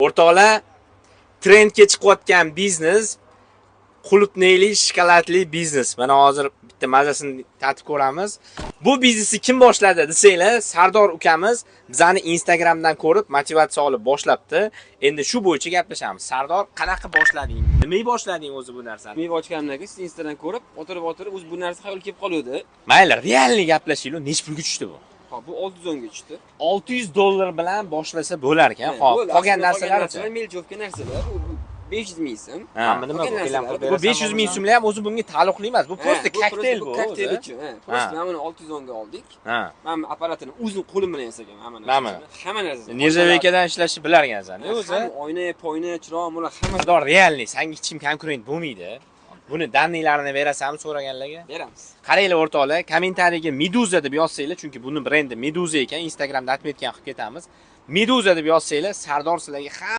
O'rtoqlar, trendga chiqayotgan biznes qulupnayli shokoladli biznes. Mana hozir bitta mazasini tatib ko'ramiz. Bu biznesni kim boshladi desanglar, Sardor ukamiz bizani Instagramdan ko'rib motivatsiya olib boshlabdi. Endi shu bo'yicha gaplashamiz. Sardor, qanaqa boshlading? Nimaga boshlading o'zi bu narsani? Men ochganimdan keyin siz Instagramdan ko'rib, o'tirib o'zi bu narsa xayol kelib qoluvdi. Mayli, realni gaplashaylik. Nech pulga tushdi bu? Hop, bu 610 ga tushdi. $600 bilan boshlasa bo'lar ekan. Hop, qolgan narsalar-chi? Meljovka narsalar, bu 500 ming so'm. Nima bu 500 ming so'mlar ham o'zi bunga taalluqli emas. Bu просто kokteyl bu. Kokteyl uchun, Просто mana 610 ga oldik. Men apparatini o'zim qo'lim bilan yasagan hamma narsa. Nержавейкаdan ishlashni bilar ekansan. O'zi oyna, poyna, chiroq, bular hamma. Sardor, realni senga hech kim konkurent bo'lmaydi. Buni dannilarini berasanmi so'raganlarga? Beramiz. Qaranglar o'rtoqlar, kommentariyaga Meduza deb yozsanglar, chunki buni brendi Meduza ekan, Instagramda atmetgan qilib ketamiz. Meduza deb yozsanglar, Sardor sizlarga